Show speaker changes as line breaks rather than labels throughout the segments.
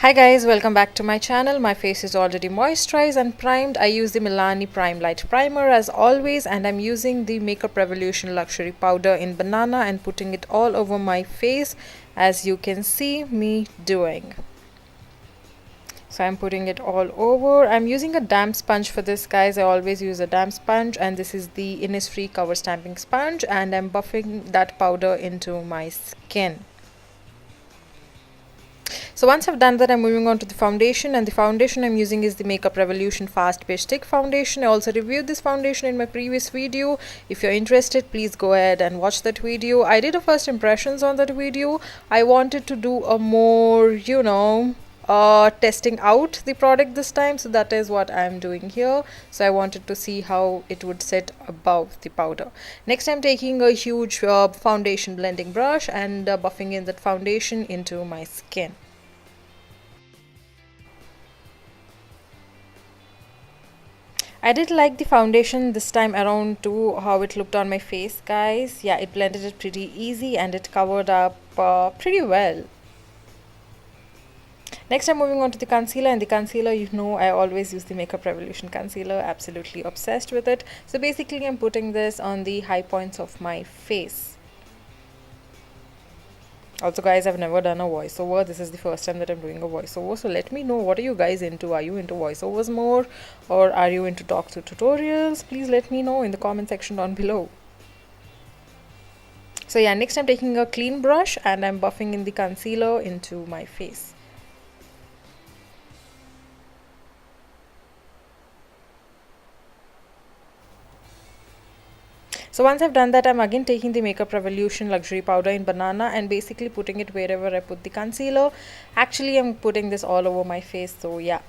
Hi guys, welcome back to my channel. My face is already moisturized and primed. I use the Milani Prime Light Primer as always, and I'm using the Makeup Revolution Luxury Powder in Banana and putting it all over my face as you can see me doing. So I'm putting it all over. I'm using a damp sponge for this, guys. I always use a damp sponge, and this is the Innisfree cover stamping sponge, and I'm buffing that powder into my skin. So once I've done that, I'm moving on to the foundation, and the foundation I'm using is the Makeup Revolution Fast Page Stick Foundation. I also reviewed this foundation in my previous video. If you're interested, please go ahead and watch that video. I did a first impressions on that video. I wanted to do a more, testing out the product this time, so that is what I'm doing here. So I wanted to see how it would sit above the powder. Next, I'm taking a huge foundation blending brush and buffing in that foundation into my skin. I did like the foundation this time around too, how it looked on my face, guys. Yeah, it blended it pretty easy and it covered up pretty well. Next, I'm moving on to the concealer, and the concealer, I always use the Makeup Revolution concealer. Absolutely obsessed with it. So basically, I'm putting this on the high points of my face. Also, guys, I've never done a voiceover. This is the first time that I'm doing a voiceover. So let me know, what are you guys into? Are you into voiceovers more, or are you into talk through tutorials? Please let me know in the comment section down below. So yeah, next I'm taking a clean brush and I'm buffing in the concealer into my face. So once I've done that, I'm again taking the Makeup Revolution Luxury Powder in Banana and basically putting it wherever I put the concealer. Actually, I'm putting this all over my face, so yeah.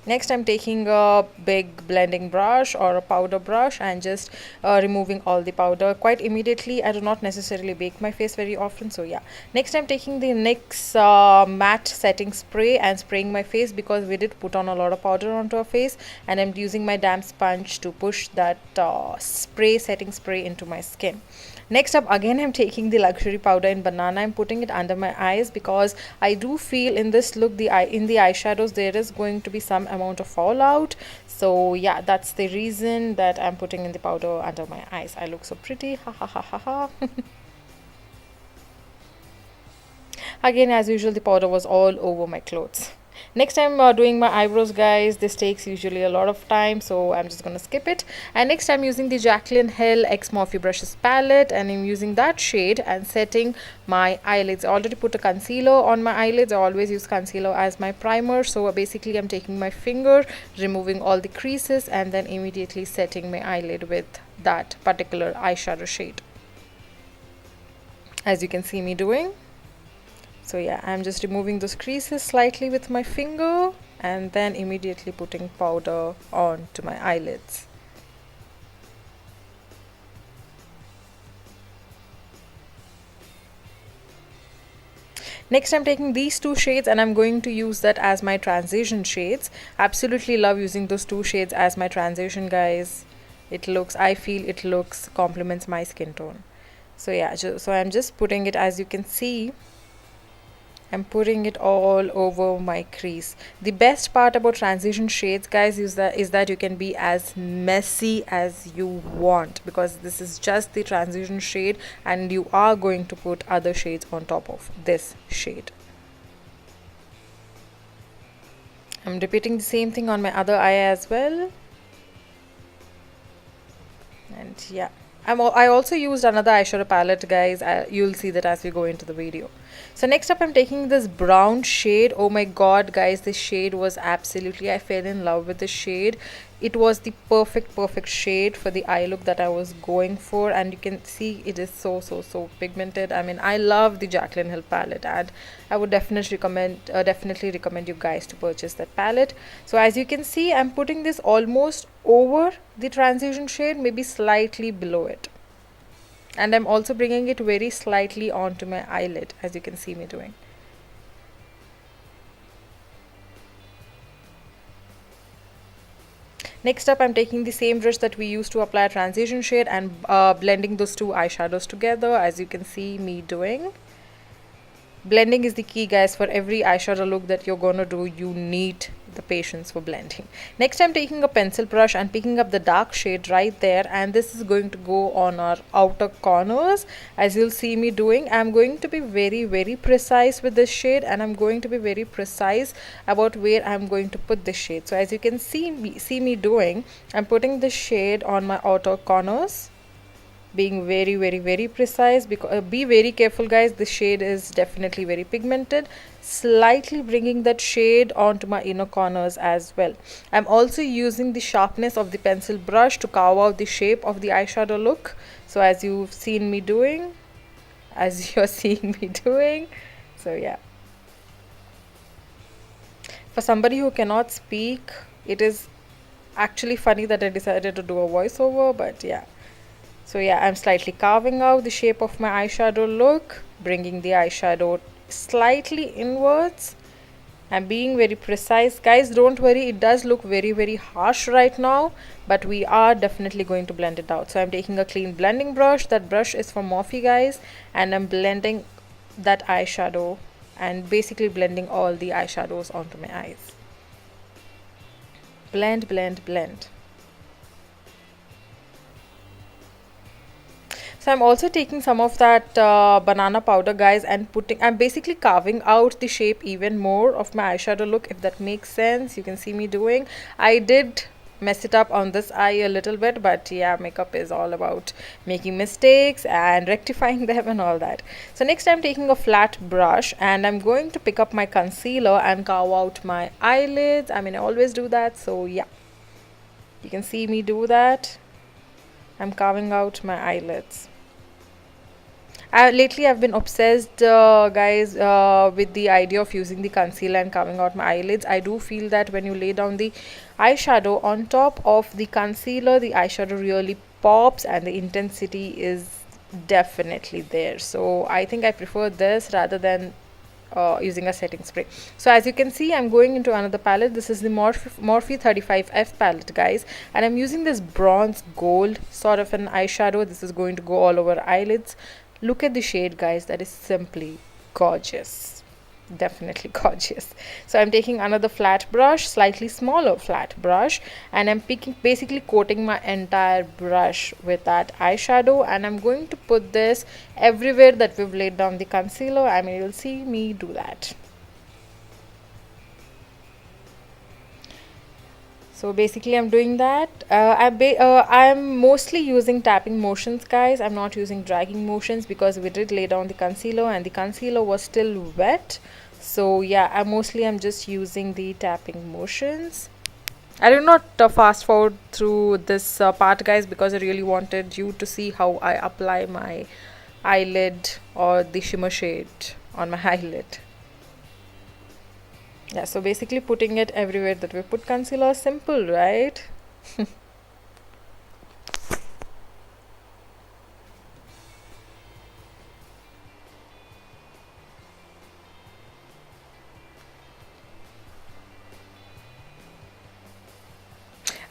Next, I'm taking a big blending brush or a powder brush and just removing all the powder quite immediately. I do not necessarily bake my face very often, so yeah. Next, I'm taking the NYX matte setting spray and spraying my face because we did put on a lot of powder onto our face, and I'm using my damp sponge to push that setting spray into my skin. Next up, again, I'm taking the luxury powder in Banana. I'm putting it under my eyes because I do feel in this look, in the eyeshadows, there is going to be some amount of fallout. So yeah, that's the reason that I'm putting in the powder under my eyes. I look so pretty. Ha ha ha ha ha. Again, as usual, the powder was all over my clothes. Next, I'm doing my eyebrows, guys. This takes usually a lot of time, so I'm just gonna skip it. And next, I'm using the Jaclyn Hill X Morphe Brushes palette, and I'm using that shade and setting my eyelids. I already put a concealer on my eyelids. I always use concealer as my primer. So basically, I'm taking my finger, removing all the creases, and then immediately setting my eyelid with that particular eyeshadow shade, as you can see me doing. So yeah, I'm just removing those creases slightly with my finger and then immediately putting powder onto my eyelids. Next, I'm taking these two shades and I'm going to use that as my transition shades. Absolutely love using those two shades as my transition, guys. I feel it looks, complements my skin tone. So yeah, so I'm just putting it, as you can see, I'm putting it all over my crease. The best part about transition shades, guys, is that you can be as messy as you want, because this is just the transition shade and you are going to put other shades on top of this shade. I'm repeating the same thing on my other eye as well. And yeah, I also used another eyeshadow palette, guys. You'll see that as we go into the video. So next up, I'm taking this brown shade. Oh my god, guys, this shade was absolutely, I fell in love with this shade. It was the perfect shade for the eye look that I was going for, and you can see it is so pigmented. I mean, I love the Jaclyn Hill palette, and I would definitely recommend you guys to purchase that palette. So as you can see, I'm putting this almost over the transition shade, maybe slightly below it. And I'm also bringing it very slightly onto my eyelid, as you can see me doing. Next up, I'm taking the same brush that we used to apply a transition shade and blending those two eyeshadows together, as you can see me doing. Blending is the key, guys. For every eyeshadow look that you're gonna do, you need the patience for blending. Next, I'm taking a pencil brush and picking up the dark shade right there, and this is going to go on our outer corners. As you'll see me doing, I'm going to be very precise with this shade, and I'm going to be very precise about where I'm going to put this shade. So as you can see me doing, I'm putting this shade on my outer corners, being very precise, because be very careful, guys. This shade is definitely very pigmented. Slightly bringing that shade onto my inner corners as well. I'm also using the sharpness of the pencil brush to carve out the shape of the eyeshadow look. So as you've seen me doing, as you're seeing me doing, so yeah. For somebody who cannot speak, it is actually funny that I decided to do a voiceover, but yeah. So yeah, I'm slightly carving out the shape of my eyeshadow look, bringing the eyeshadow slightly inwards. I'm being very precise, guys. Don't worry, it does look very harsh right now, but we are definitely going to blend it out. So I'm taking a clean blending brush. That brush is from Morphe, guys, and I'm blending that eyeshadow and basically blending all the eyeshadows onto my eyes. Blend. So I'm also taking some of that banana powder, guys, and I'm basically carving out the shape even more of my eyeshadow look, if that makes sense. You can see me doing. I did mess it up on this eye a little bit, but yeah, makeup is all about making mistakes and rectifying them and all that. So next, I'm taking a flat brush and I'm going to pick up my concealer and carve out my eyelids. I mean, I always do that, so yeah, you can see me do that. I'm carving out my eyelids. Lately I've been obsessed, guys, with the idea of using the concealer and carving out my eyelids. I do feel that when you lay down the eyeshadow on top of the concealer, the eyeshadow really pops and the intensity is definitely there. So I think I prefer this rather than using a setting spray. So as you can see, I'm going into another palette. This is the Morphe 35F palette, guys, and I'm using this bronze gold sort of an eyeshadow. This is going to go all over eyelids. Look at the shade, guys. That is simply gorgeous. Definitely gorgeous. So I'm taking another flat brush, slightly smaller flat brush, and I'm basically coating my entire brush with that eyeshadow, and I'm going to put this everywhere that we've laid down the concealer. I mean, you'll see me do that. So basically I'm doing that. I'm mostly using tapping motions, guys. I'm not using dragging motions because we did lay down the concealer and the concealer was still wet. So yeah, I'm just using the tapping motions. I did not fast forward through this part, guys, because I really wanted you to see how I apply my eyelid or the shimmer shade on my eyelid. Yeah, so basically putting it everywhere that we put concealer. Simple, right?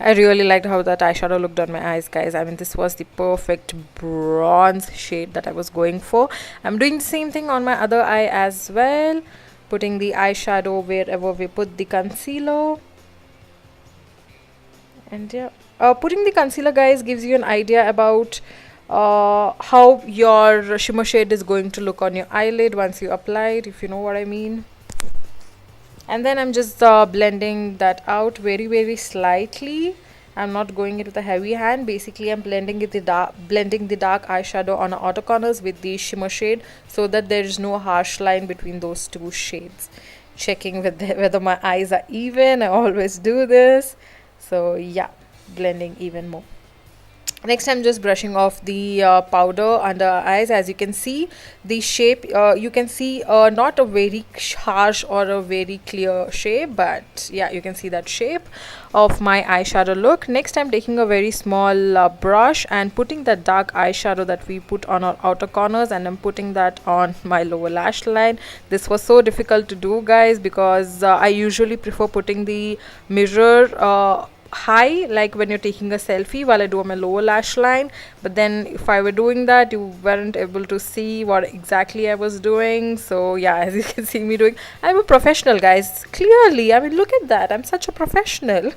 I really liked how that eyeshadow looked on my eyes, guys. I mean, this was the perfect bronze shade that I was going for. I'm doing the same thing on my other eye as well, putting the eyeshadow wherever we put the concealer. And yeah, putting the concealer, guys, gives you an idea about how your shimmer shade is going to look on your eyelid once you apply it, if you know what I mean. And then I'm just blending that out very slightly. I'm not going it with a heavy hand. Basically, I'm blending the dark eyeshadow on the outer corners with the shimmer shade, so that there is no harsh line between those two shades. Checking whether my eyes are even. I always do this. So yeah, blending even more. Next, I'm just brushing off the powder under our eyes. As you can see, the shape, you can see not a very harsh or a very clear shape, but yeah, you can see that shape of my eyeshadow look. Next, I'm taking a very small brush and putting that dark eyeshadow that we put on our outer corners, and I'm putting that on my lower lash line. This was so difficult to do, guys, because I usually prefer putting the mirror high like when you're taking a selfie while I do my lower lash line, but then if I were doing that you weren't able to see what exactly I was doing. So yeah, as you can see me doing, I'm a professional, guys, clearly. I mean, look at that, I'm such a professional.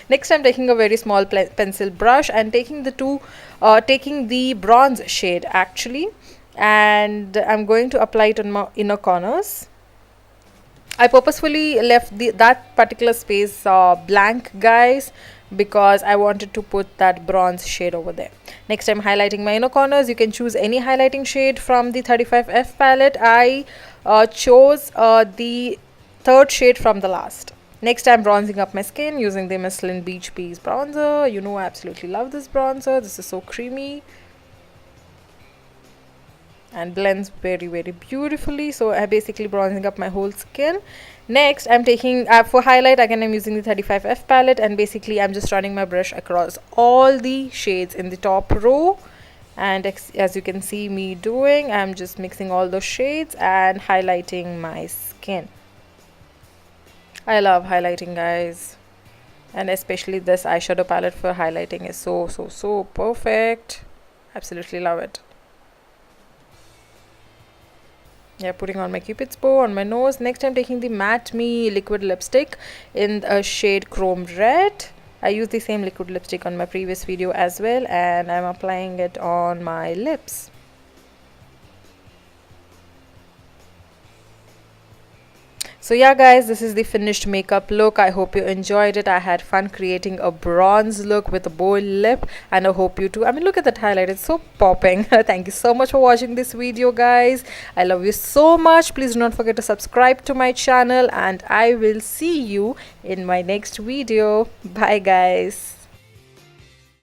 Next, I'm taking a very small pencil brush and taking the bronze shade actually, and I'm going to apply it on my inner corners. I purposefully left that particular space blank, guys, because I wanted to put that bronze shade over there. Next, I'm highlighting my inner corners. You can choose any highlighting shade from the 35F palette. I chose the third shade from the last. Next, I'm bronzing up my skin using the Michelin Beach Peas bronzer. You know, I absolutely love this bronzer. This is so creamy and blends very, very beautifully. So I'm basically bronzing up my whole skin. Next, I'm taking for highlight again, I'm using the 35F palette, and basically I'm just running my brush across all the shades in the top row, and as you can see me doing, I'm just mixing all those shades and highlighting my skin. I love highlighting, guys, and especially this eyeshadow palette for highlighting is so perfect. Absolutely love it. Yeah, putting on my cupid's bow on my nose. Next, I'm taking the Matte Me liquid lipstick in a shade Chrome Red. I used the same liquid lipstick on my previous video as well, and I'm applying it on my lips. So yeah, guys, this is the finished makeup look. I hope you enjoyed it. I had fun creating a bronze look with a bold lip, and I hope you too. I mean, look at that highlight, it's so popping. Thank you so much for watching this video, guys. I love you so much. Please do not forget to subscribe to my channel, and I will see you in my next video. Bye, guys.